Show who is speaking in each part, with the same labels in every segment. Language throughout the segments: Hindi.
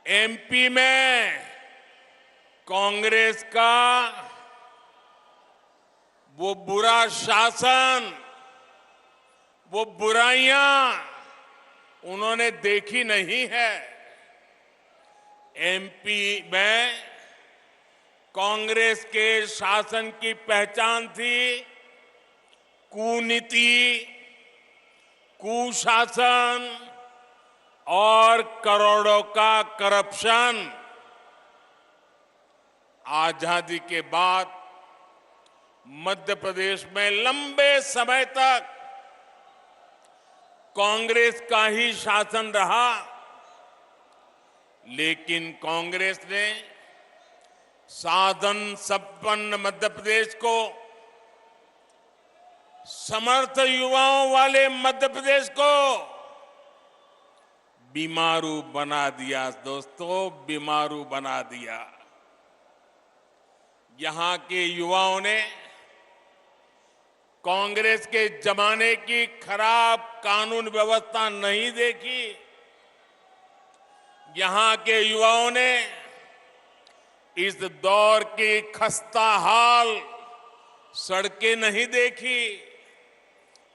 Speaker 1: एमपी में कांग्रेस का वो बुरा शासन, वो बुराइयां उन्होंने देखी नहीं है। एमपी में कांग्रेस के शासन की पहचान थी कूनीति, कुशासन और करोड़ों का करप्शन। आजादी के बाद मध्य प्रदेश में लंबे समय तक कांग्रेस का ही शासन रहा, लेकिन कांग्रेस ने साधन संपन्न मध्य प्रदेश को, समर्थ युवाओं वाले मध्य प्रदेश को बीमारू बना दिया। दोस्तों, बीमारू बना दिया। यहां के युवाओं ने कांग्रेस के जमाने की खराब कानून व्यवस्था नहीं देखी। यहां के युवाओं ने इस दौर की खस्ता हाल सड़कें नहीं देखी।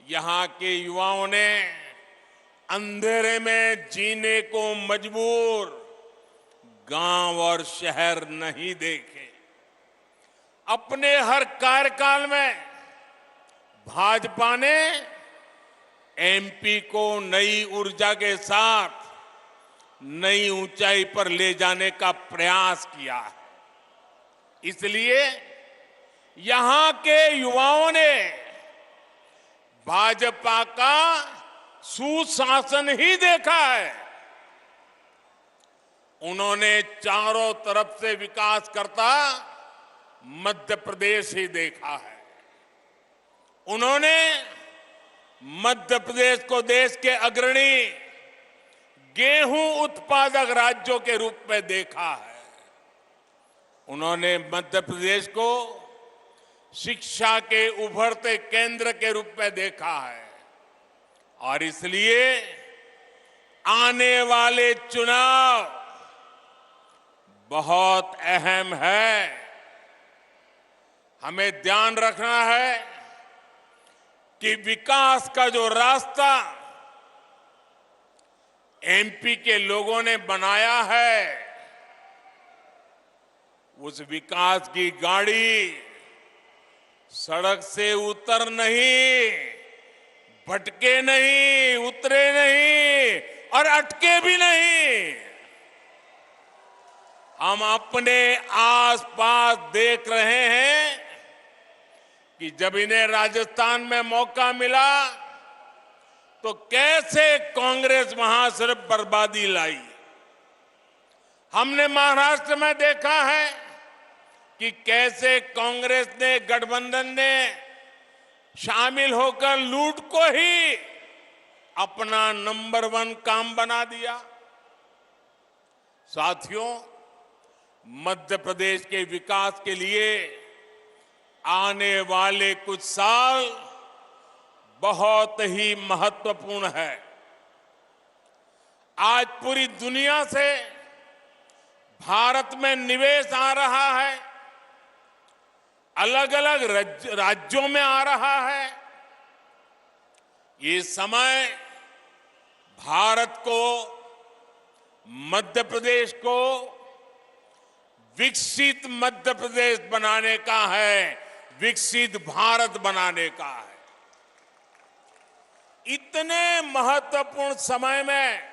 Speaker 1: यहां के युवाओं ने अंधेरे में जीने को मजबूर गांव और शहर नहीं देखे। अपने हर कार्यकाल में भाजपा ने एमपी को नई ऊर्जा के साथ नई ऊंचाई पर ले जाने का प्रयास किया है। इसलिए यहां के युवाओं ने भाजपा का सुशासन ही देखा है। उन्होंने चारों तरफ से विकास करता मध्य प्रदेश ही देखा है। उन्होंने मध्य प्रदेश को देश के अग्रणी गेहूं उत्पादक राज्यों के रूप में देखा है। उन्होंने मध्य प्रदेश को शिक्षा के उभरते केंद्र के रूप में देखा है और इसलिए आने वाले चुनाव बहुत अहम है। हमें ध्यान रखना है कि विकास का जो रास्ता एमपी के लोगों ने बनाया है, उस विकास की गाड़ी सड़क से उतर नहीं, भटके नहीं, उतरे नहीं और अटके भी नहीं। हम अपने आसपास देख रहे हैं कि जब इन्हें राजस्थान में मौका मिला तो कैसे कांग्रेस वहां सिर्फ बर्बादी लाई। हमने महाराष्ट्र में देखा है कि कैसे कांग्रेस ने, गठबंधन ने शामिल होकर लूट को ही अपना नंबर 1 काम बना दिया। साथियों, मध्य प्रदेश के विकास के लिए आने वाले कुछ साल बहुत ही महत्वपूर्ण है। आज पूरी दुनिया से भारत में निवेश आ रहा है, अलग अलग राज्यों में आ रहा है। ये समय भारत को, मध्य प्रदेश को विकसित मध्य प्रदेश बनाने का है, विकसित भारत बनाने का है। इतने महत्वपूर्ण समय में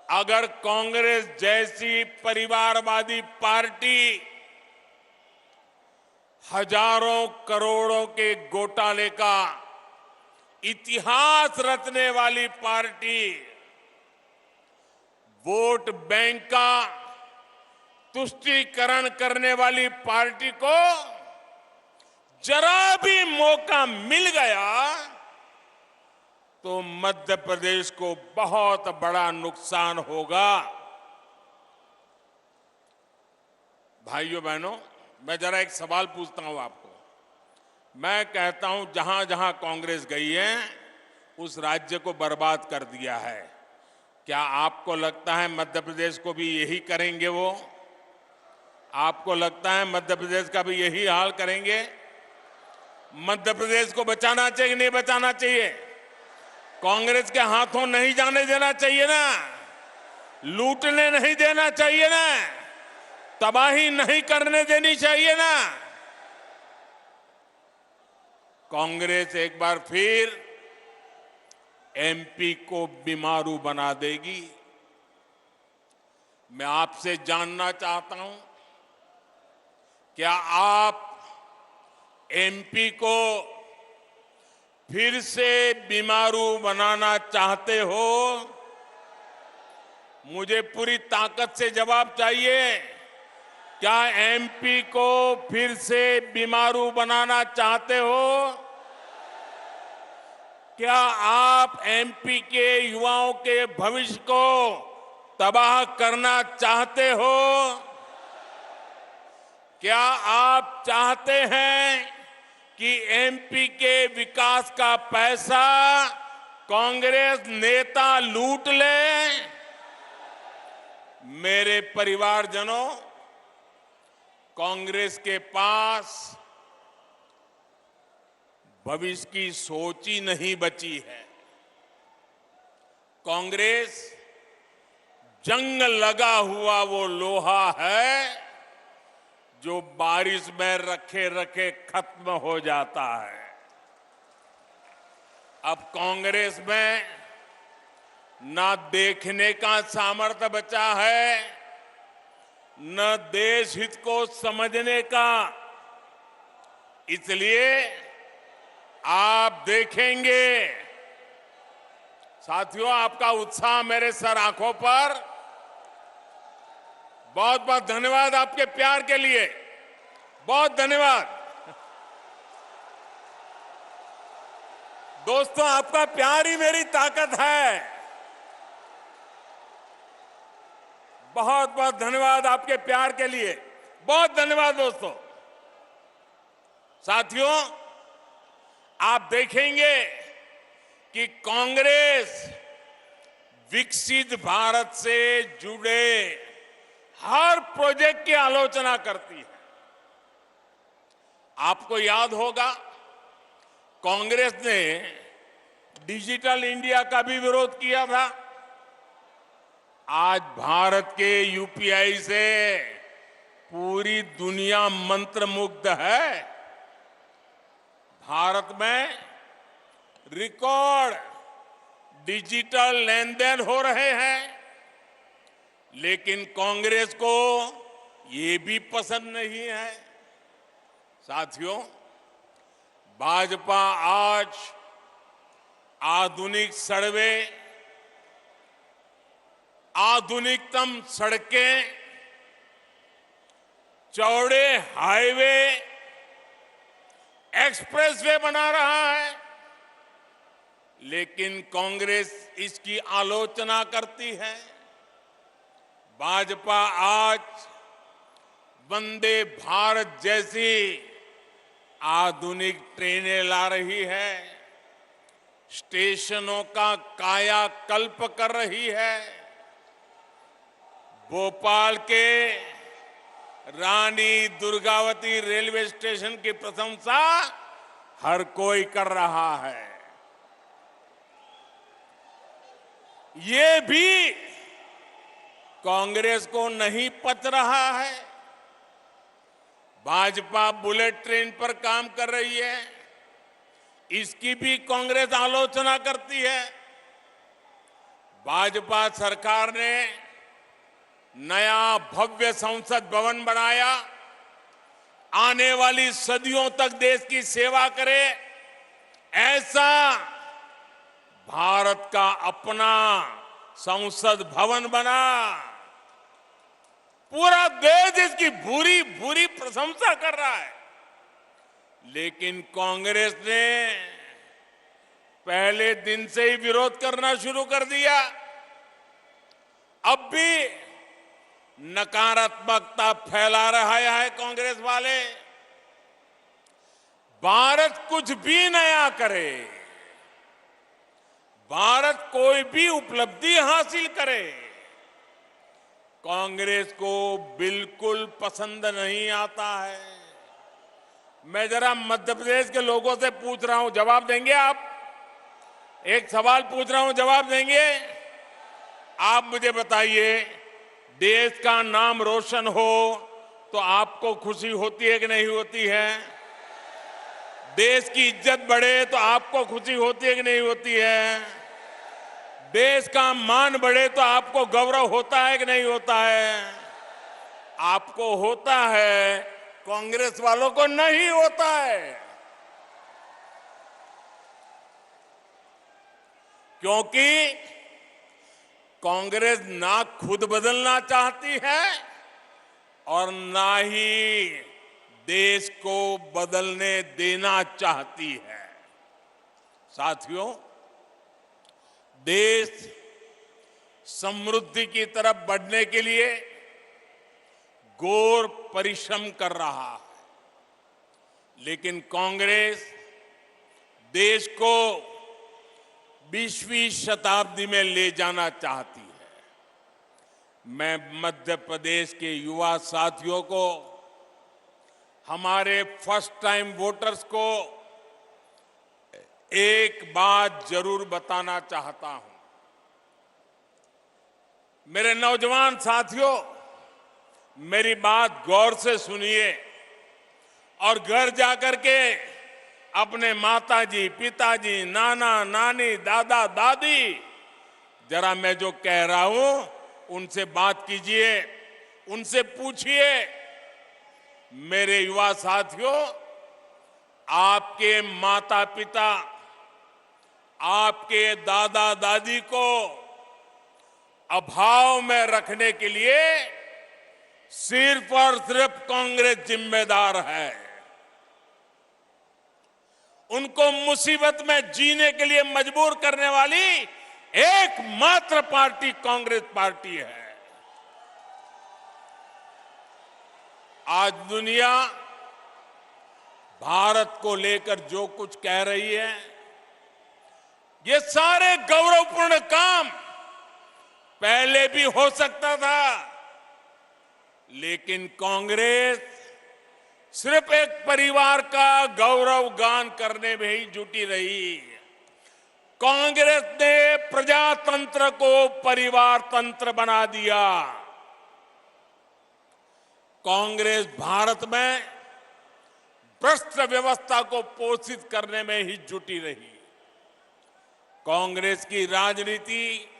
Speaker 1: अगर कांग्रेस जैसी परिवारवादी पार्टी हजारों करोड़ों के घोटाले का इतिहास रचने वाली पार्टी, वोट बैंक का तुष्टीकरण करने वाली पार्टी को जरा भी मौका मिल गया तो मध्य प्रदेश को बहुत बड़ा नुकसान होगा। भाइयों बहनों, मैं जरा एक सवाल पूछता हूं आपको। मैं कहता हूं जहां जहां कांग्रेस गई है उस राज्य को बर्बाद कर दिया है। क्या आपको लगता है मध्य प्रदेश को भी यही करेंगे वो? आपको लगता है मध्य प्रदेश का भी यही हाल करेंगे? मध्य प्रदेश को बचाना चाहिए कि नहीं बचाना चाहिए? कांग्रेस के हाथों नहीं जाने देना चाहिए ना, लूटने नहीं देना चाहिए ना, तबाही नहीं करने देनी चाहिए ना। कांग्रेस एक बार फिर एमपी को बीमारू बना देगी। मैं आपसे जानना चाहता हूं, क्या आप एमपी को फिर से बीमारू बनाना चाहते हो? मुझे पूरी ताकत से जवाब चाहिए। क्या एमपी को फिर से बीमारू बनाना चाहते हो? क्या आप एमपी के युवाओं के भविष्य को तबाह करना चाहते हो? क्या आप चाहते हैं कि एमपी के विकास का पैसा कांग्रेस नेता लूट ले? मेरे परिवारजनों, कांग्रेस के पास भविष्य की सोच ही नहीं बची है। कांग्रेस जंग लगा हुआ वो लोहा है जो बारिश में रखे रखे खत्म हो जाता है। अब कांग्रेस में न देखने का सामर्थ्य बचा है, न देश हित को समझने का। इसलिए आप देखेंगे साथियों, आपका उत्साह मेरे सर आंखों पर। बहुत बहुत धन्यवाद आपके प्यार के लिए, बहुत धन्यवाद। दोस्तों, आपका प्यार ही मेरी ताकत है। बहुत बहुत धन्यवाद आपके प्यार के लिए, बहुत धन्यवाद दोस्तों। साथियों, आप देखेंगे कि कांग्रेस विकसित भारत से जुड़े हर प्रोजेक्ट की आलोचना करती है। आपको याद होगा, कांग्रेस ने डिजिटल इंडिया का भी विरोध किया था। आज भारत के यूपीआई से पूरी दुनिया मंत्रमुग्ध है। भारत में रिकॉर्ड डिजिटल लेन देन हो रहे हैं, लेकिन कांग्रेस को ये भी पसंद नहीं है। साथियों, भाजपा आज आधुनिक सड़कें, आधुनिकतम सड़कें, चौड़े हाईवे, एक्सप्रेसवे बना रहा है, लेकिन कांग्रेस इसकी आलोचना करती है। भाजपा आज वंदे भारत जैसी आधुनिक ट्रेनें ला रही है, स्टेशनों का कायाकल्प कर रही है। भोपाल के रानी दुर्गावती रेलवे स्टेशन की प्रशंसा हर कोई कर रहा है। ये भी कांग्रेस को नहीं पच रहा है। भाजपा बुलेट ट्रेन पर काम कर रही है, इसकी भी कांग्रेस आलोचना करती है। भाजपा सरकार ने नया भव्य संसद भवन बनाया, आने वाली सदियों तक देश की सेवा करे, ऐसा भारत का अपना संसद भवन बना। पूरा देश इसकी भूरी भूरी प्रशंसा कर रहा है। लेकिन कांग्रेस ने पहले दिन से ही विरोध करना शुरू कर दिया। अब भी नकारात्मकता फैला रहा है कांग्रेस वाले। भारत कुछ भी नया करे, भारत कोई भी उपलब्धि हासिल करे, कांग्रेस को बिल्कुल पसंद नहीं आता है। मैं जरा मध्य प्रदेश के लोगों से पूछ रहा हूं, जवाब देंगे आप? एक सवाल पूछ रहा हूं, जवाब देंगे? आप मुझे बताइए, देश का नाम रोशन हो तो आपको खुशी होती है कि नहीं होती है? देश की इज्जत बढ़े तो आपको खुशी होती है कि नहीं होती है? देश का मान बढ़े तो आपको गौरव होता है कि नहीं होता है? आपको होता है, कांग्रेस वालों को नहीं होता है। क्योंकि कांग्रेस ना खुद बदलना चाहती है और ना ही देश को बदलने देना चाहती है। साथियों, देश समृद्धि की तरफ बढ़ने के लिए घोर परिश्रम कर रहा है, लेकिन कांग्रेस देश को 20वीं शताब्दी में ले जाना चाहती है। मैं मध्य प्रदेश के युवा साथियों को, हमारे फर्स्ट टाइम वोटर्स को एक बात जरूर बताना चाहता हूं। मेरे नौजवान साथियों, मेरी बात गौर से सुनिए और घर जाकर के अपने माताजी, पिताजी, नाना, नानी, दादा, दादी, जरा मैं जो कह रहा हूं उनसे बात कीजिए, उनसे पूछिए। मेरे युवा साथियों, आपके माता पिता, आपके दादा दादी को अभाव में रखने के लिए सिर्फ और सिर्फ कांग्रेस जिम्मेदार है। उनको मुसीबत में जीने के लिए मजबूर करने वाली एकमात्र पार्टी कांग्रेस पार्टी है। आज दुनिया भारत को लेकर जो कुछ कह रही है, ये सारे गौरवपूर्ण काम पहले भी हो सकता था, लेकिन कांग्रेस सिर्फ एक परिवार का गौरव गान करने में ही जुटी रही। कांग्रेस ने प्रजातंत्र को परिवार तंत्र बना दिया। कांग्रेस भारत में भ्रष्ट व्यवस्था को पोषित करने में ही जुटी रही। कांग्रेस की राजनीति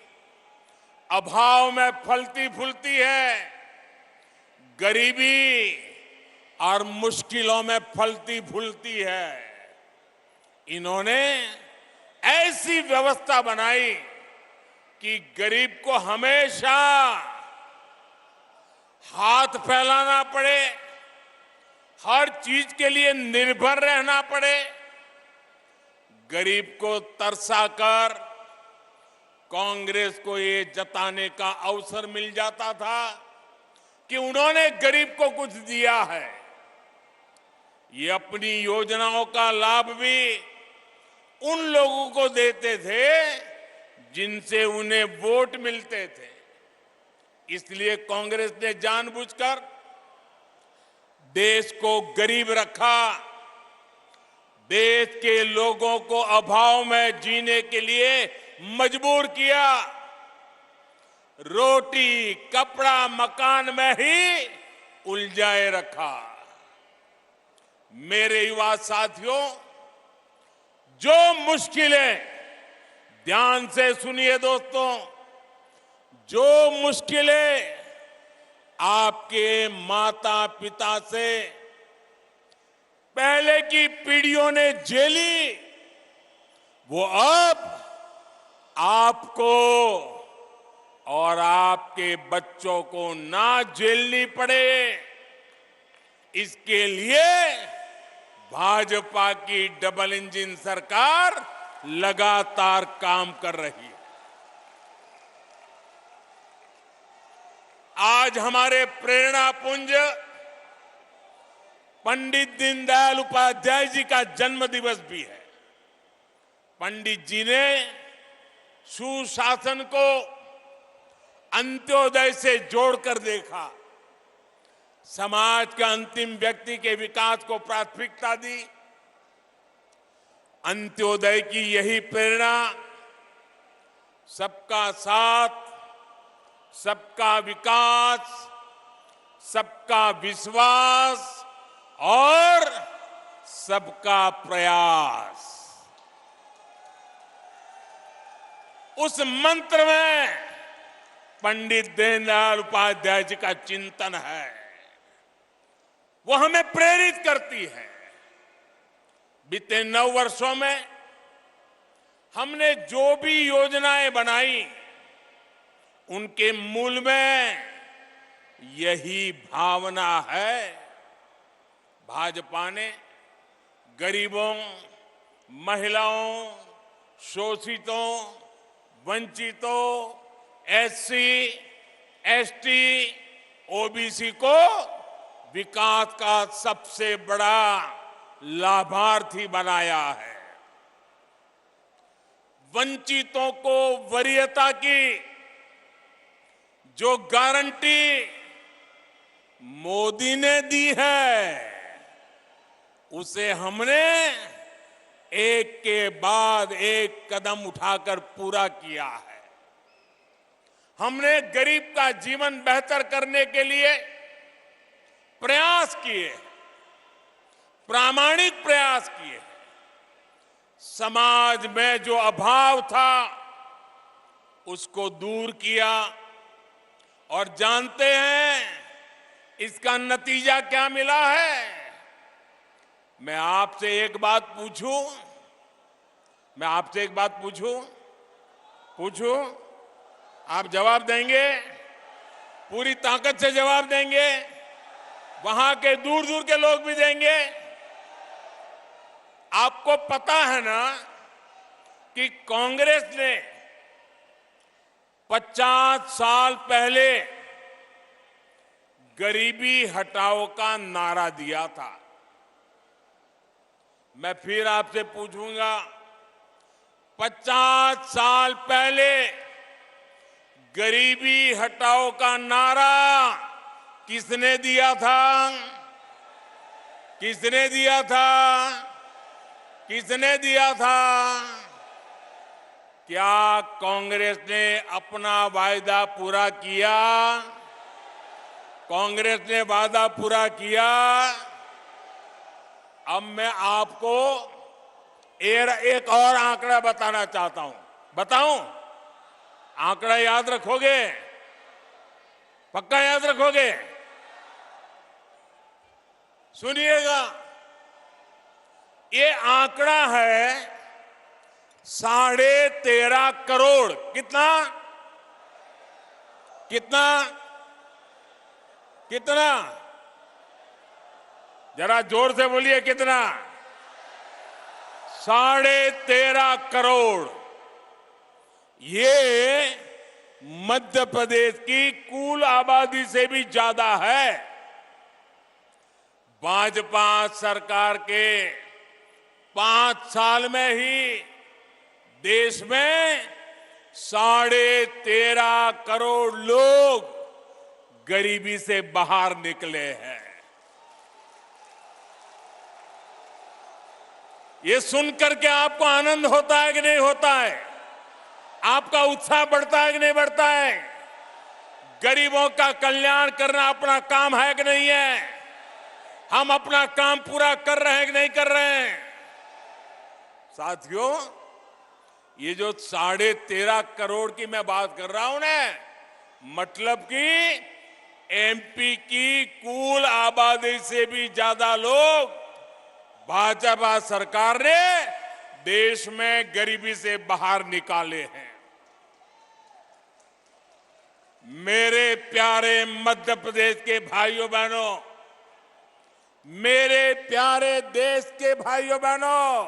Speaker 1: अभाव में फलती फूलती है, गरीबी और मुश्किलों में फलती फूलती है। इन्होंने ऐसी व्यवस्था बनाई कि गरीब को हमेशा हाथ फैलाना पड़े, हर चीज के लिए निर्भर रहना पड़े। गरीब को तरसाकर कांग्रेस को ये जताने का अवसर मिल जाता था कि उन्होंने गरीब को कुछ दिया है। ये अपनी योजनाओं का लाभ भी उन लोगों को देते थे जिनसे उन्हें वोट मिलते थे। इसलिए कांग्रेस ने जानबूझकर देश को गरीब रखा, देश के लोगों को अभाव में जीने के लिए मजबूर किया, रोटी कपड़ा मकान में ही उलझाए रखा। मेरे युवा साथियों, जो मुश्किलें, ध्यान से सुनिए दोस्तों, जो मुश्किलें आपके माता पिता से पहले की पीढ़ियों ने झेली, वो अब आपको और आपके बच्चों को ना झेलनी पड़े, इसके लिए भाजपा की डबल इंजन सरकार लगातार काम कर रही है। आज हमारे प्रेरणा पुंज पंडित दीनदयाल उपाध्याय जी का जन्म दिवस भी है। पंडित जी ने सुशासन को अंत्योदय से जोड़कर देखा, समाज के अंतिम व्यक्ति के विकास को प्राथमिकता दी। अंत्योदय की यही प्रेरणा सबका साथ, सबका विकास, सबका विश्वास और सबका प्रयास, उस मंत्र में पंडित दीनदयाल उपाध्याय जी का चिंतन है। वो हमें प्रेरित करती है। बीते 9 वर्षों में हमने जो भी योजनाएं बनाई, उनके मूल में यही भावना है। भाजपा ने गरीबों, महिलाओं, शोषितों, वंचितों, एससी, एसटी, ओबीसी को विकास का सबसे बड़ा लाभार्थी बनाया है। वंचितों को वरीयता की जो गारंटी मोदी ने दी है, उसे हमने एक के बाद एक कदम उठाकर पूरा किया है। हमने गरीब का जीवन बेहतर करने के लिए प्रयास किए, प्रामाणिक प्रयास किए। समाज में जो अभाव था, उसको दूर किया। और जानते हैं इसका नतीजा क्या मिला है? मैं आपसे एक बात पूछूं, पूछूं, आप जवाब देंगे? पूरी ताकत से जवाब देंगे? वहां के दूर दूर के लोग भी देंगे? आपको पता है ना कि कांग्रेस ने 50 साल पहले गरीबी हटाओ का नारा दिया था। मैं फिर आपसे पूछूंगा, 50 साल पहले गरीबी हटाओ का नारा किसने दिया था? किसने दिया था? किसने दिया था? क्या कांग्रेस ने अपना वायदा पूरा किया? कांग्रेस ने वादा पूरा किया। अब मैं आपको एक और आंकड़ा बताना चाहता हूं। बताऊं? आंकड़ा याद रखोगे? पक्का याद रखोगे? सुनिएगा, ये आंकड़ा है 13.5 करोड़। कितना? कितना? कितना? जरा जोर से बोलिए, कितना? 13.5 करोड़। ये मध्य प्रदेश की कुल आबादी से भी ज्यादा है। भाजपा सरकार के 5 साल में ही देश में 13.5 करोड़ लोग गरीबी से बाहर निकले हैं। ये सुनकर के आपको आनंद होता है कि नहीं होता है? आपका उत्साह बढ़ता है कि नहीं बढ़ता है? गरीबों का कल्याण करना अपना काम है कि नहीं है? हम अपना काम पूरा कर रहे हैं कि नहीं कर रहे हैं? साथियों, ये जो 13.5 करोड़ की मैं बात कर रहा हूं ना, मतलब कि एमपी की कुल आबादी से भी ज्यादा लोग भाजपा सरकार ने देश में गरीबी से बाहर निकाले हैं। मेरे प्यारे मध्य प्रदेश के भाइयों बहनों, मेरे प्यारे देश के भाइयों बहनों,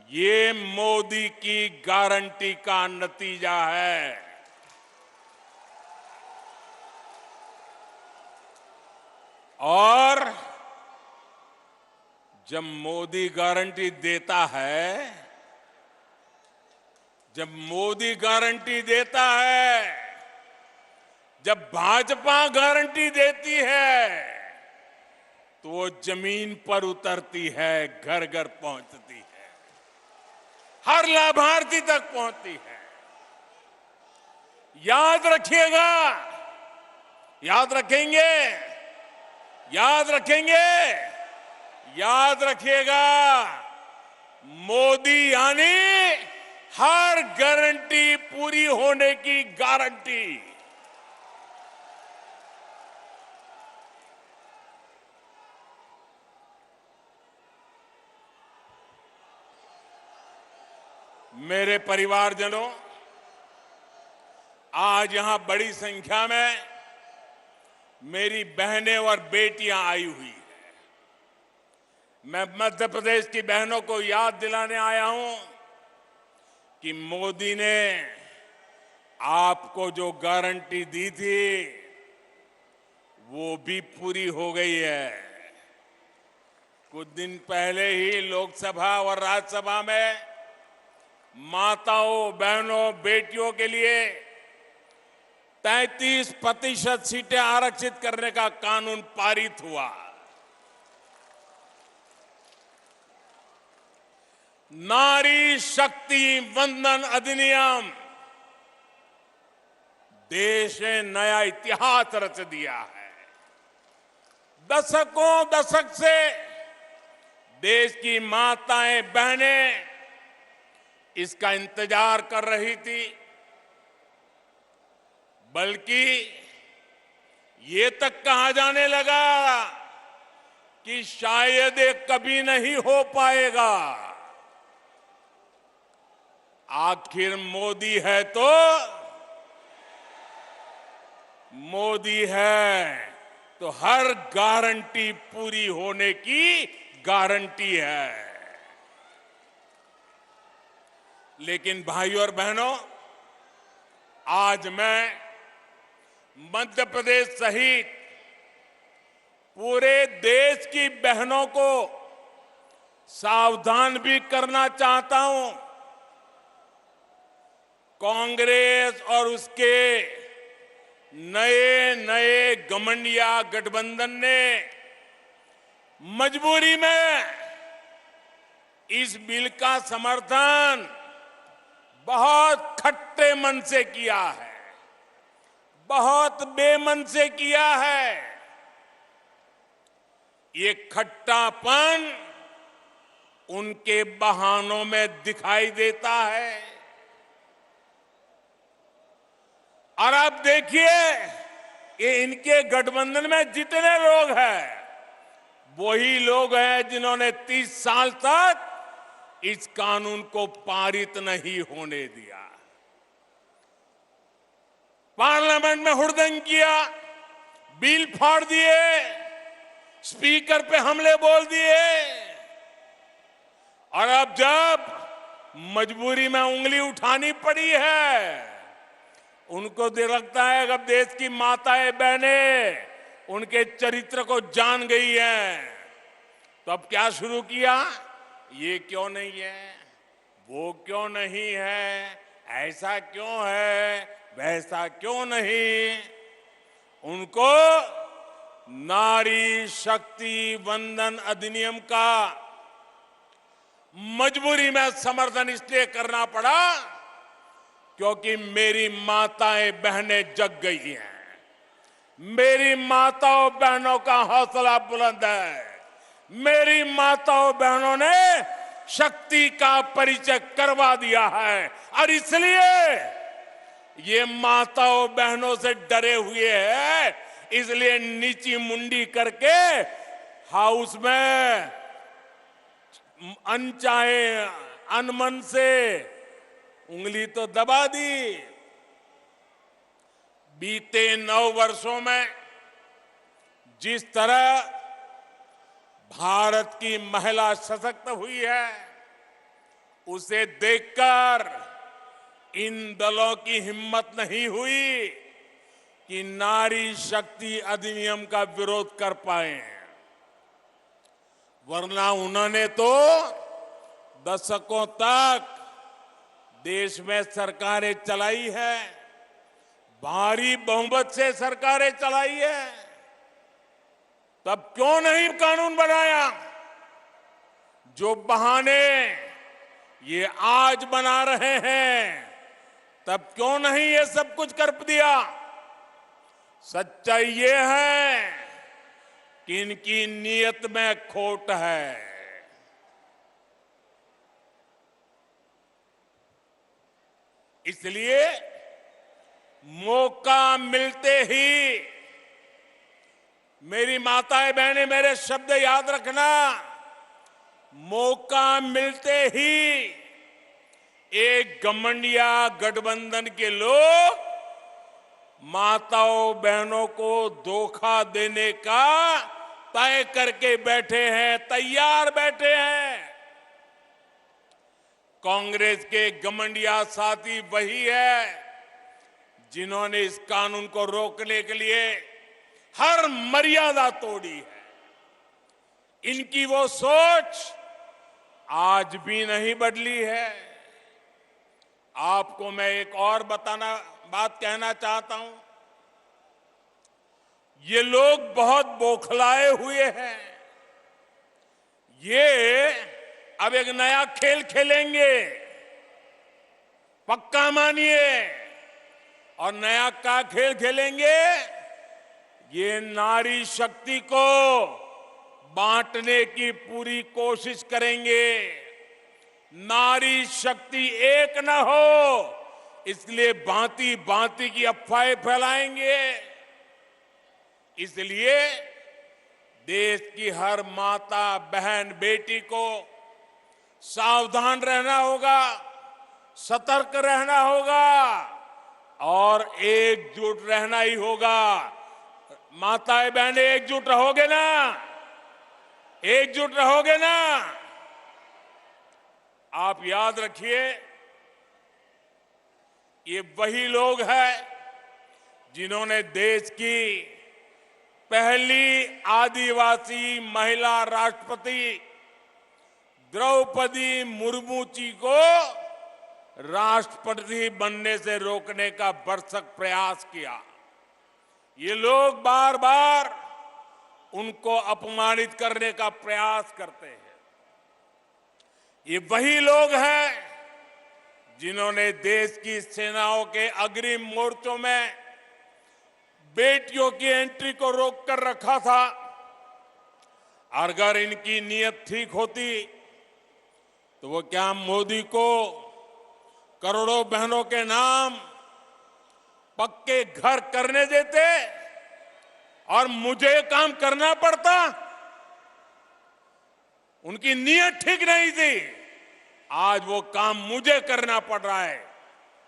Speaker 1: ये मोदी की गारंटी का नतीजा है। और जब मोदी गारंटी देता है जब मोदी गारंटी देता है, जब भाजपा गारंटी देती है, तो वो जमीन पर उतरती है, घर घर पहुंचती है, हर लाभार्थी तक पहुंचती है। याद रखिएगा, याद रखेंगे, याद रखेंगे, याद रखिएगा, मोदी यानी हर गारंटी पूरी होने की गारंटी। मेरे परिवारजनों, आज यहां बड़ी संख्या में मेरी बहनें और बेटियां आई हुई हैं। मैं मध्य प्रदेश की बहनों को याद दिलाने आया हूं कि मोदी ने आपको जो गारंटी दी थी वो भी पूरी हो गई है। कुछ दिन पहले ही लोकसभा और राज्यसभा में माताओं, बहनों, बेटियों के लिए 33% सीटें आरक्षित करने का कानून पारित हुआ। नारी शक्ति वंदन अधिनियम देश ने नया इतिहास रच दिया है। दशक से देश की माताएं, बहनें इसका इंतजार कर रही थी, बल्कि ये तक कहा जाने लगा कि शायद ये कभी नहीं हो पाएगा। आखिर मोदी है तो मोदी है तो हर गारंटी पूरी होने की गारंटी है। लेकिन भाइयों और बहनों, आज मैं मध्य प्रदेश सहित पूरे देश की बहनों को सावधान भी करना चाहता हूं। कांग्रेस और उसके नए नए घमंडिया गठबंधन ने मजबूरी में इस बिल का समर्थन बहुत खट्टे मन से किया है, बहुत बेमन से किया है। ये खट्टापन उनके बहानों में दिखाई देता है। और आप देखिए, ये इनके गठबंधन में जितने लोग हैं, वही लोग हैं जिन्होंने 30 साल तक इस कानून को पारित नहीं होने दिया। पार्लियामेंट में हुड़दंग किया, बिल फाड़ दिए, स्पीकर पे हमले बोल दिए, और अब जब मजबूरी में उंगली उठानी पड़ी है, उनको लगता है कि अब देश की माताएं, बहनें उनके चरित्र को जान गई हैं, तो अब क्या शुरू किया? ये क्यों नहीं है, वो क्यों नहीं है, ऐसा क्यों है, वैसा क्यों नहीं। उनको नारी शक्ति वंदन अधिनियम का मजबूरी में समर्थन इसलिए करना पड़ा क्योंकि मेरी माताएं, बहनें जग गई हैं। मेरी माताओं, बहनों का हौसला बुलंद है। मेरी माताओं, बहनों ने शक्ति का परिचय करवा दिया है, और इसलिए ये माताओं, बहनों से डरे हुए हैं। इसलिए नीची मुंडी करके हाउस में अनचाहे अनमन से उंगली तो दबा दी। बीते 9 वर्षों में जिस तरह भारत की महिला सशक्त हुई है, उसे देखकर इन दलों की हिम्मत नहीं हुई कि नारी शक्ति अधिनियम का विरोध कर पाए, वरना उन्होंने तो दशकों तक देश में सरकारें चलाई है, भारी बहुमत से सरकारें चलाई है, तब क्यों नहीं कानून बनाया? जो बहाने ये आज बना रहे हैं, तब क्यों नहीं ये सब कुछ कर दिया? सच्चाई ये है कि इनकी नीयत में खोट है। इसलिए मौका मिलते ही, मेरी माताएं बहनें मेरे शब्द याद रखना, मौका मिलते ही एक घमंडिया गठबंधन के लोग माताओं बहनों को धोखा देने का तय करके बैठे हैं, तैयार बैठे हैं। कांग्रेस के घमंडिया साथी वही है जिन्होंने इस कानून को रोकने के लिए हर मर्यादा तोड़ी है। इनकी वो सोच आज भी नहीं बदली है। आपको मैं एक और बात कहना चाहता हूं। ये लोग बहुत बौखलाए हुए हैं। ये अब एक नया खेल खेलेंगे, पक्का मानिए। और नया क्या खेल खेलेंगे? ये नारी शक्ति को बांटने की पूरी कोशिश करेंगे। नारी शक्ति एक न हो, इसलिए भांति भांति की अफवाहें फैलाएंगे। इसलिए देश की हर माता बहन बेटी को सावधान रहना होगा, सतर्क रहना होगा और एकजुट रहना ही होगा। माताएं बहनें एकजुट रहोगे ना? एकजुट रहोगे ना? आप याद रखिए, ये वही लोग हैं जिन्होंने देश की पहली आदिवासी महिला राष्ट्रपति द्रौपदी मुर्मू जी को राष्ट्रपति बनने से रोकने का भरसक प्रयास किया। ये लोग बार बार उनको अपमानित करने का प्रयास करते हैं। ये वही लोग हैं जिन्होंने देश की सेनाओं के अग्रिम मोर्चों में बेटियों की एंट्री को रोक कर रखा था। अगर इनकी नीयत ठीक होती तो वो क्या मोदी को करोड़ों बहनों के नाम पक्के घर करने देते और मुझे काम करना पड़ता? उनकी नीयत ठीक नहीं थी। आज वो काम मुझे करना पड़ रहा है,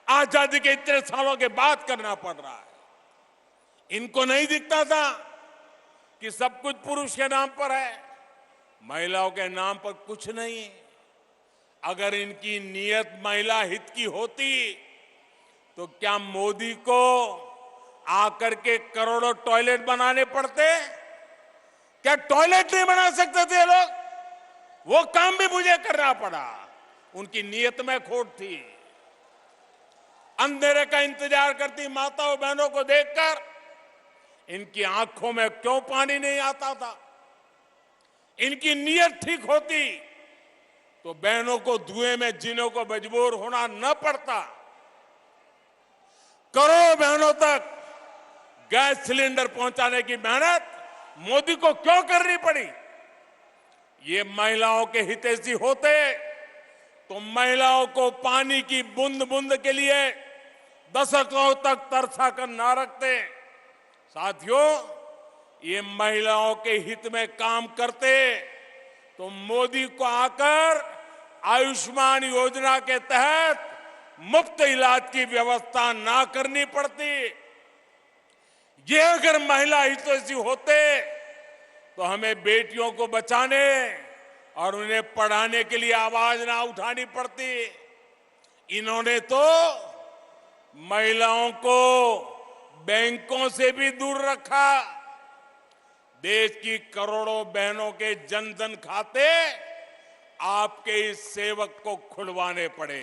Speaker 1: आजादी के इतने सालों के बाद करना पड़ रहा है। इनको नहीं दिखता था कि सब कुछ पुरुष के नाम पर है, महिलाओं के नाम पर कुछ नहीं। अगर इनकी नीयत महिला हित की होती तो क्या मोदी को आकर के करोड़ों टॉयलेट बनाने पड़ते? क्या टॉयलेट नहीं बना सकते थे लोग? वो काम भी मुझे करना पड़ा। उनकी नीयत में खोट थी। अंधेरे का इंतजार करती माताओं बहनों को देखकर इनकी आंखों में क्यों पानी नहीं आता था? इनकी नीयत ठीक होती तो बहनों को धुएं में जीने को मजबूर होना न पड़ता। करोड़ों बहनों तक गैस सिलेंडर पहुंचाने की मेहनत मोदी को क्यों करनी पड़ी? ये महिलाओं के हितैषी होते तो महिलाओं को पानी की बूंद बूंद के लिए दशकों तक तरसा कर ना रखते। साथियों, ये महिलाओं के हित में काम करते तो मोदी को आकर आयुष्मान योजना के तहत मुफ्त इलाज की व्यवस्था ना करनी पड़ती। ये अगर महिला हितैषी होते तो हमें बेटियों को बचाने और उन्हें पढ़ाने के लिए आवाज ना उठानी पड़ती। इन्होंने तो महिलाओं को बैंकों से भी दूर रखा। देश की करोड़ों बहनों के जनधन खाते आपके इस सेवक को खुलवाने पड़े।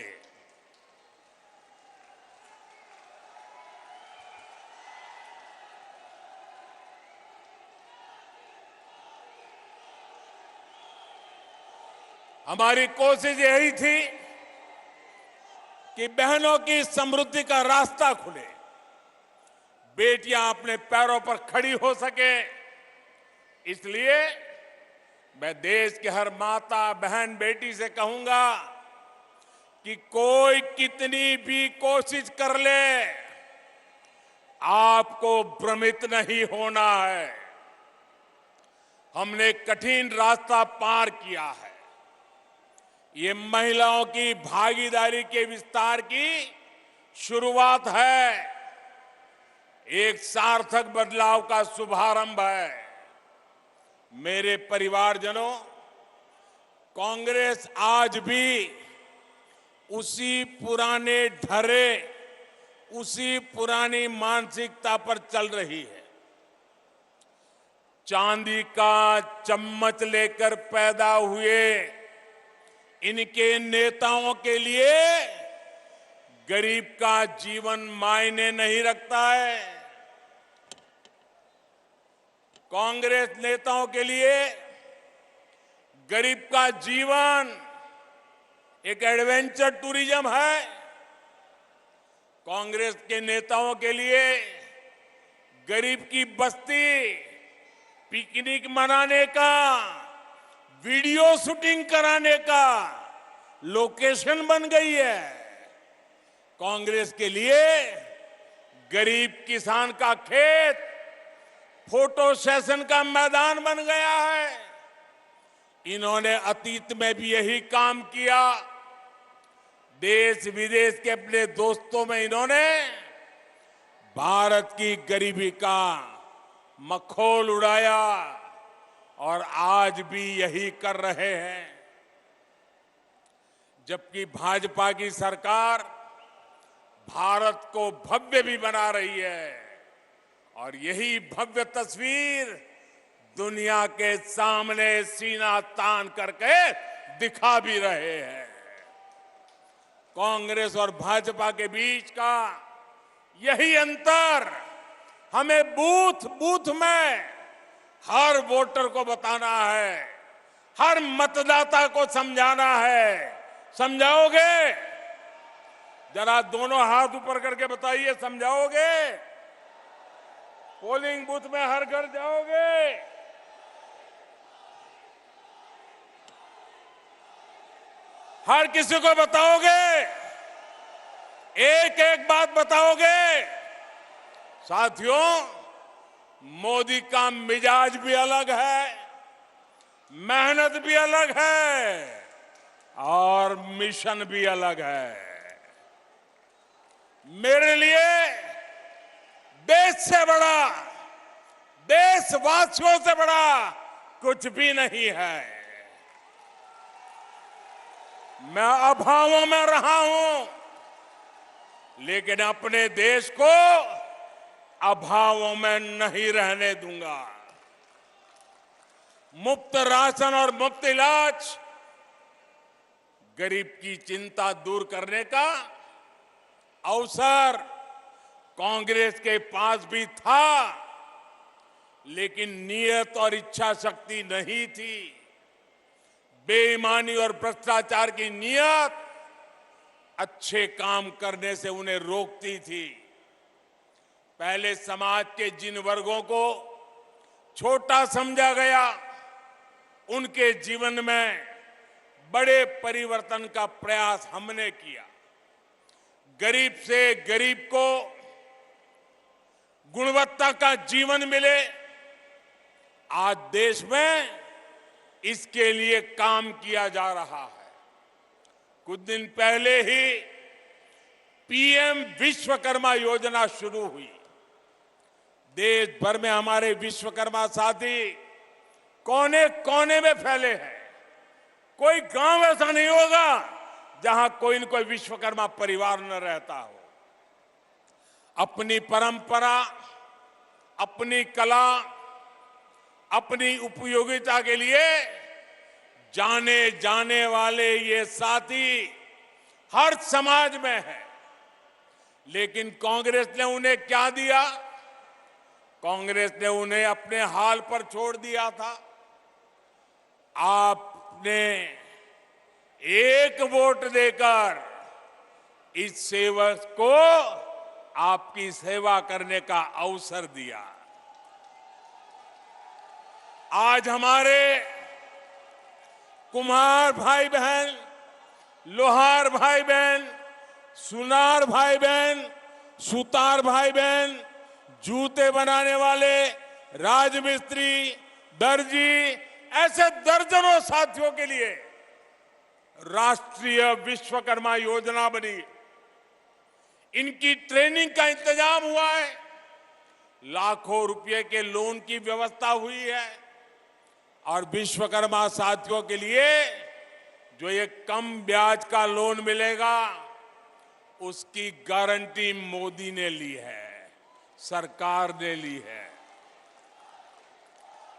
Speaker 1: हमारी कोशिश यही थी कि बहनों की समृद्धि का रास्ता खुले, बेटियां अपने पैरों पर खड़ी हो सके। इसलिए मैं देश के हर माता, बहन, बेटी से कहूंगा कि कोई कितनी भी कोशिश कर ले, आपको भ्रमित नहीं होना है। हमने कठिन रास्ता पार किया है। ये महिलाओं की भागीदारी के विस्तार की शुरुआत है, एक सार्थक बदलाव का शुभारंभ है। मेरे परिवारजनों, कांग्रेस आज भी उसी पुराने ढर्रे, उसी पुरानी मानसिकता पर चल रही है। चांदी का चम्मच लेकर पैदा हुए इनके नेताओं के लिए गरीब का जीवन मायने नहीं रखता है। कांग्रेस नेताओं के लिए गरीब का जीवन एक एडवेंचर टूरिज्म है। कांग्रेस के नेताओं के लिए गरीब की बस्ती पिकनिक मनाने का, वीडियो शूटिंग कराने का लोकेशन बन गई है। कांग्रेस के लिए गरीब किसान का खेत फोटो सेशन का मैदान बन गया है। इन्होंने अतीत में भी यही काम किया। देश विदेश के अपने दोस्तों में इन्होंने भारत की गरीबी का मखौल उड़ाया और आज भी यही कर रहे हैं। जबकि भाजपा की सरकार भारत को भव्य भी बना रही है और यही भव्य तस्वीर दुनिया के सामने सीना तान करके दिखा भी रहे हैं। कांग्रेस और भाजपा के बीच का यही अंतर हमें बूथ बूथ में हर वोटर को बताना है, हर मतदाता को समझाना है। समझाओगे? जरा दोनों हाथ ऊपर करके बताइए, समझाओगे? पोलिंग बूथ में हर घर जाओगे? हर किसी को बताओगे? एक एक बात बताओगे? साथियों, मोदी का मिजाज भी अलग है, मेहनत भी अलग है और मिशन भी अलग है। मेरे लिए देश से बड़ा, देशवासियों से बड़ा कुछ भी नहीं है। मैं अभावों में रहा हूं, लेकिन अपने देश को अभावों में नहीं रहने दूंगा। मुफ्त राशन और मुफ्त इलाज गरीब की चिंता दूर करने का अवसर कांग्रेस के पास भी था, लेकिन नियत और इच्छा शक्ति नहीं थी। बेईमानी और भ्रष्टाचार की नियत अच्छे काम करने से उन्हें रोकती थी। पहले समाज के जिन वर्गों को छोटा समझा गया, उनके जीवन में बड़े परिवर्तन का प्रयास हमने किया। गरीब से गरीब को गुणवत्ता का जीवन मिले, आज देश में इसके लिए काम किया जा रहा है। कुछ दिन पहले ही पीएम विश्वकर्मा योजना शुरू हुई। देश भर में हमारे विश्वकर्मा साथी कोने कोने में फैले हैं। कोई गांव ऐसा नहीं होगा जहां कोई न कोई विश्वकर्मा परिवार न रहता हो। अपनी परंपरा, अपनी कला, अपनी उपयोगिता के लिए जाने जाने वाले ये साथी हर समाज में है। लेकिन कांग्रेस ने उन्हें क्या दिया? कांग्रेस ने उन्हें अपने हाल पर छोड़ दिया था। आपने एक वोट देकर इस सेवक को आपकी सेवा करने का अवसर दिया। आज हमारे कुम्हार भाई बहन, लोहार भाई बहन, सुनार भाई बहन, सुतार भाई बहन, जूते बनाने वाले, राजमिस्त्री, दर्जी, ऐसे दर्जनों साथियों के लिए राष्ट्रीय विश्वकर्मा योजना बनी। इनकी ट्रेनिंग का इंतजाम हुआ है, लाखों रुपए के लोन की व्यवस्था हुई है और विश्वकर्मा साथियों के लिए जो ये कम ब्याज का लोन मिलेगा उसकी गारंटी मोदी ने ली है, सरकार ने ली है।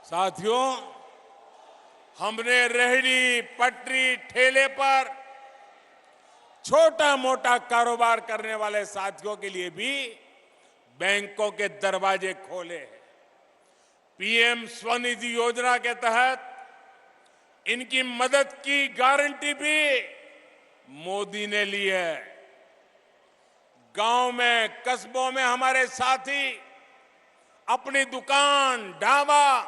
Speaker 1: साथियों, हमने रेहड़ी पटरी ठेले पर छोटा मोटा कारोबार करने वाले साथियों के लिए भी बैंकों के दरवाजे खोले हैं। पीएम स्वनिधि योजना के तहत इनकी मदद की गारंटी भी मोदी ने ली है। गांव में, कस्बों में हमारे साथी अपनी दुकान, ढाबा,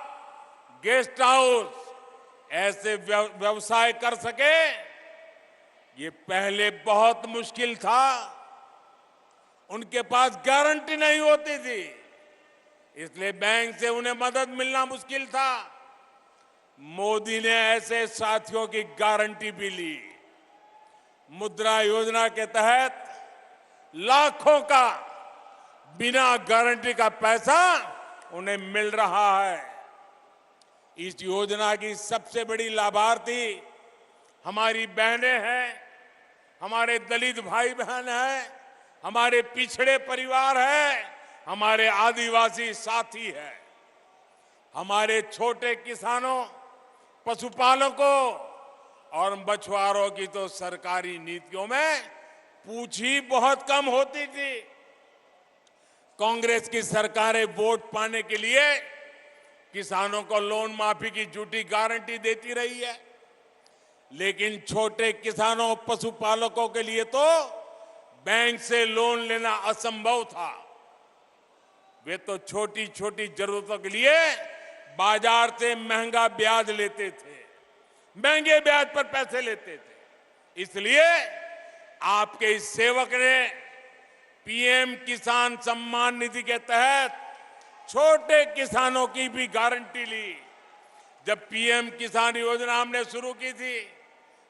Speaker 1: गेस्ट हाउस ऐसे व्यवसाय कर सके, ये पहले बहुत मुश्किल था। उनके पास गारंटी नहीं होती थी, इसलिए बैंक से उन्हें मदद मिलना मुश्किल था। मोदी ने ऐसे साथियों की गारंटी भी ली। मुद्रा योजना के तहत लाखों का बिना गारंटी का पैसा उन्हें मिल रहा है। इस योजना की सबसे बड़ी लाभार्थी हमारी बहनें हैं, हमारे दलित भाई बहन हैं, हमारे पिछड़े परिवार हैं, हमारे आदिवासी साथी हैं। हमारे छोटे किसानों, पशुपालकों और मछुआरों की तो सरकारी नीतियों में पूछ ही बहुत कम होती थी। कांग्रेस की सरकारें वोट पाने के लिए किसानों को लोन माफी की झूठी गारंटी देती रही है, लेकिन छोटे किसानों, पशुपालकों के लिए तो बैंक से लोन लेना असंभव था। वे तो छोटी छोटी जरूरतों के लिए बाजार से महंगा ब्याज लेते थे, महंगे ब्याज पर पैसे लेते थे। इसलिए आपके इस सेवक ने पीएम किसान सम्मान निधि के तहत छोटे किसानों की भी गारंटी ली। जब पीएम किसान योजना हमने शुरू की थी,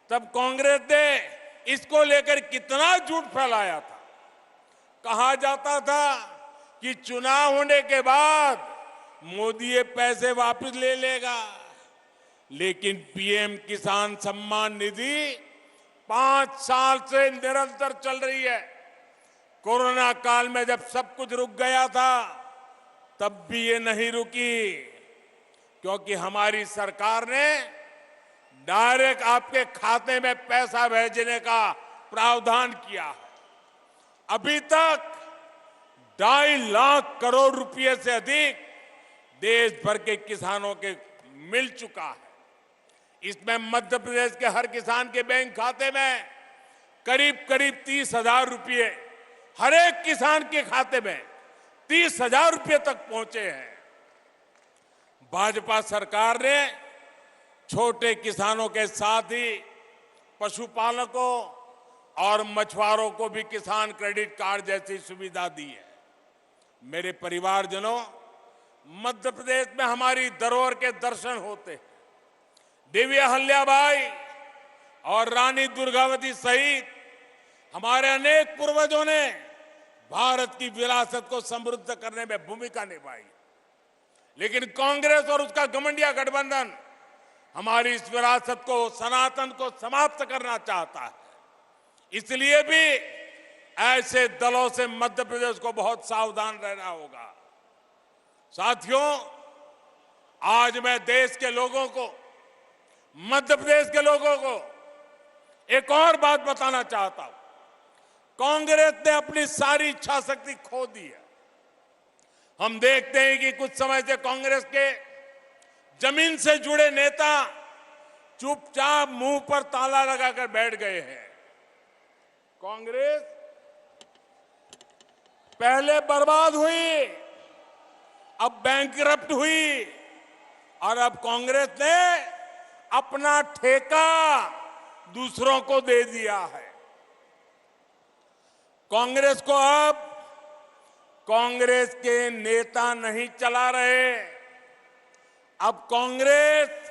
Speaker 1: तब कांग्रेस ने इसको लेकर कितना झूठ फैलाया था। कहा जाता था कि चुनाव होने के बाद मोदी ये पैसे वापस ले लेगा, लेकिन पीएम किसान सम्मान निधि 5 साल से निरंतर चल रही है। कोरोना काल में जब सब कुछ रुक गया था, तब भी ये नहीं रुकी, क्योंकि हमारी सरकार ने डायरेक्ट आपके खाते में पैसा भेजने का प्रावधान किया है। अभी तक 2.5 लाख करोड़ रुपए से अधिक देश भर के किसानों के मिल चुका है। इसमें मध्य प्रदेश के हर किसान के बैंक खाते में करीब करीब 30,000 रुपये, हर एक किसान के खाते में 30,000 रुपये तक पहुंचे हैं। भाजपा सरकार ने छोटे किसानों के साथ ही पशुपालकों और मछुआरों को भी किसान क्रेडिट कार्ड जैसी सुविधा दी है। मेरे परिवारजनों, मध्य प्रदेश में हमारी धरोहर के दर्शन होते हैं। देवी अहल्याबाई और रानी दुर्गावती सहित हमारे अनेक पूर्वजों ने भारत की विरासत को समृद्ध करने में भूमिका निभाई, लेकिन कांग्रेस और उसका घमंडिया गठबंधन हमारी इस विरासत को, सनातन को समाप्त करना चाहता है। इसलिए भी ऐसे दलों से मध्य प्रदेश को बहुत सावधान रहना होगा। साथियों, आज मैं देश के लोगों को, मध्य प्रदेश के लोगों को एक और बात बताना चाहता हूं। कांग्रेस ने अपनी सारी इच्छा शक्ति खो दी है। हम देखते हैं कि कुछ समय से कांग्रेस के जमीन से जुड़े नेता चुपचाप मुंह पर ताला लगाकर बैठ गए हैं। कांग्रेस पहले बर्बाद हुई, अब बैंकरप्ट हुई और अब कांग्रेस ने अपना ठेका दूसरों को दे दिया है। कांग्रेस को अब कांग्रेस के नेता नहीं चला रहे, अब कांग्रेस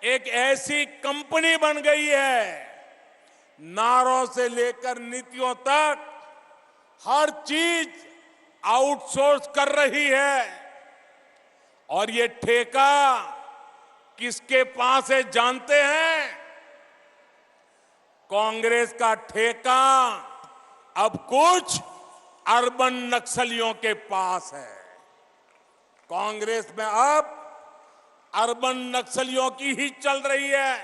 Speaker 1: एक ऐसी कंपनी बन गई है, नारों से लेकर नीतियों तक हर चीज आउटसोर्स कर रही है। और ये ठेका किसके पास है जानते हैं? कांग्रेस का ठेका अब कुछ अर्बन नक्सलियों के पास है। कांग्रेस में अब अर्बन नक्सलियों की ही चल रही है।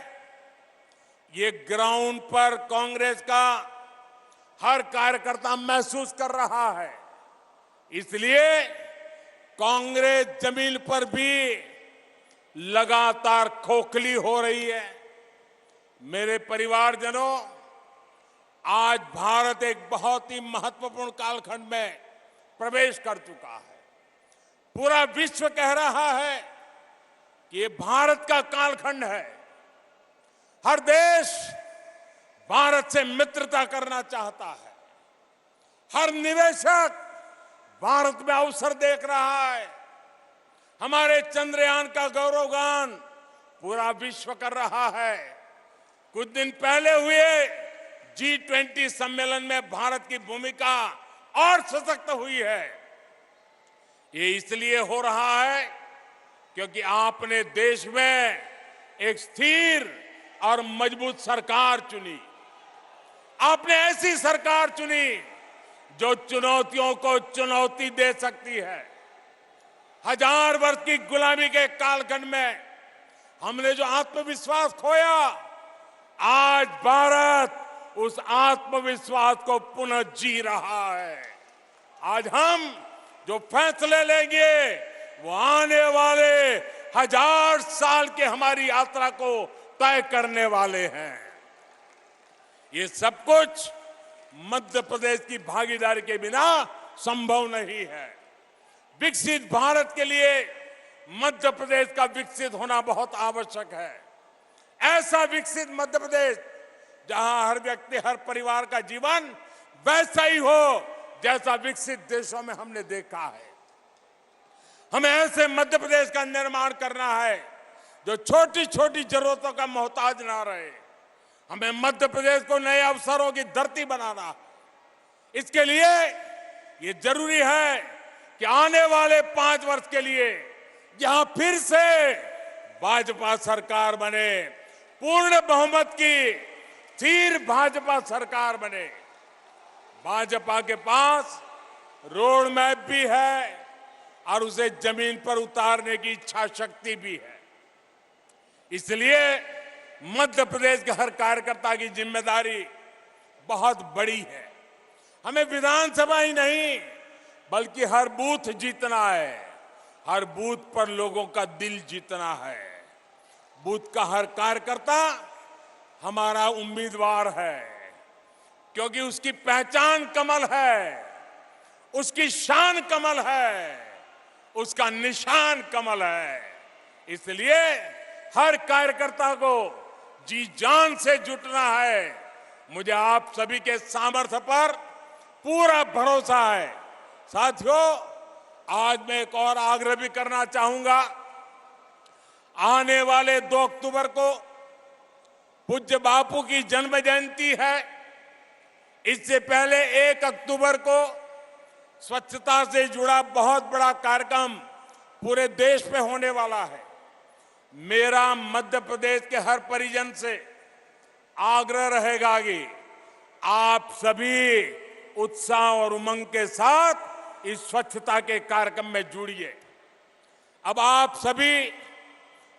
Speaker 1: ये ग्राउंड पर कांग्रेस का हर कार्यकर्ता महसूस कर रहा है। इसलिए कांग्रेस जमीन पर भी लगातार खोखली हो रही है। मेरे परिवारजनों, आज भारत एक बहुत ही महत्वपूर्ण कालखंड में प्रवेश कर चुका है। पूरा विश्व कह रहा है कि ये भारत का कालखंड है। हर देश भारत से मित्रता करना चाहता है। हर निवेशक भारत में अवसर देख रहा है। हमारे चंद्रयान का गौरवगान पूरा विश्व कर रहा है। कुछ दिन पहले हुए G20 सम्मेलन में भारत की भूमिका और सशक्त हुई है। ये इसलिए हो रहा है क्योंकि आपने देश में एक स्थिर और मजबूत सरकार चुनी। आपने ऐसी सरकार चुनी जो चुनौतियों को चुनौती दे सकती है। 1000 वर्ष की गुलामी के कालखंड में हमने जो आत्मविश्वास खोया, आज भारत उस आत्मविश्वास को पुनः जी रहा है। आज हम जो फैसले लेंगे वो आने वाले 1000 साल की हमारी यात्रा को तय करने वाले हैं। ये सब कुछ मध्य प्रदेश की भागीदारी के बिना संभव नहीं है। विकसित भारत के लिए मध्य प्रदेश का विकसित होना बहुत आवश्यक है। ऐसा विकसित मध्य प्रदेश जहां हर व्यक्ति, हर परिवार का जीवन वैसा ही हो जैसा विकसित देशों में हमने देखा है। हमें ऐसे मध्य प्रदेश का निर्माण करना है जो छोटी छोटी जरूरतों का मोहताज ना रहे। हमें मध्य प्रदेश को नए अवसरों की धरती बनाना है। इसके लिए ये जरूरी है कि आने वाले 5 वर्ष के लिए यहां फिर से भाजपा सरकार बने, पूर्ण बहुमत की स्थिर भाजपा सरकार बने। भाजपा के पास रोड मैप भी है और उसे जमीन पर उतारने की इच्छा शक्ति भी है। इसलिए मध्य प्रदेश के हर कार्यकर्ता की जिम्मेदारी बहुत बड़ी है। हमें विधानसभा ही नहीं बल्कि हर बूथ जीतना है। हर बूथ पर लोगों का दिल जीतना है। बूथ का हर कार्यकर्ता हमारा उम्मीदवार है, क्योंकि उसकी पहचान कमल है, उसकी शान कमल है, उसका निशान कमल है। इसलिए हर कार्यकर्ता को जी जान से जुटना है। मुझे आप सभी के सामर्थ्य पर पूरा भरोसा है। साथियों, आज मैं एक और आग्रह भी करना चाहूंगा। आने वाले 2 अक्टूबर को पूज्य बापू की जन्म जयंती है। इससे पहले 1 अक्टूबर को स्वच्छता से जुड़ा बहुत बड़ा कार्यक्रम पूरे देश में होने वाला है। मेरा मध्य प्रदेश के हर परिजन से आग्रह रहेगा कि आप सभी उत्साह और उमंग के साथ इस स्वच्छता के कार्यक्रम में जुड़िए। अब आप सभी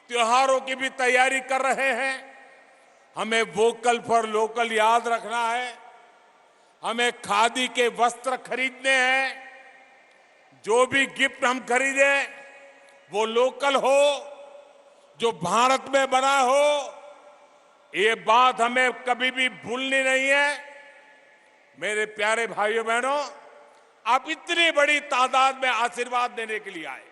Speaker 1: त्योहारों की भी तैयारी कर रहे हैं। हमें वोकल फॉर लोकल याद रखना है। हमें खादी के वस्त्र खरीदने हैं। जो भी गिफ्ट हम खरीदें वो लोकल हो, जो भारत में बना हो, ये बात हमें कभी भी भूलनी नहीं है। मेरे प्यारे भाइयों बहनों, आप इतनी बड़ी तादाद में आशीर्वाद देने के लिए आए।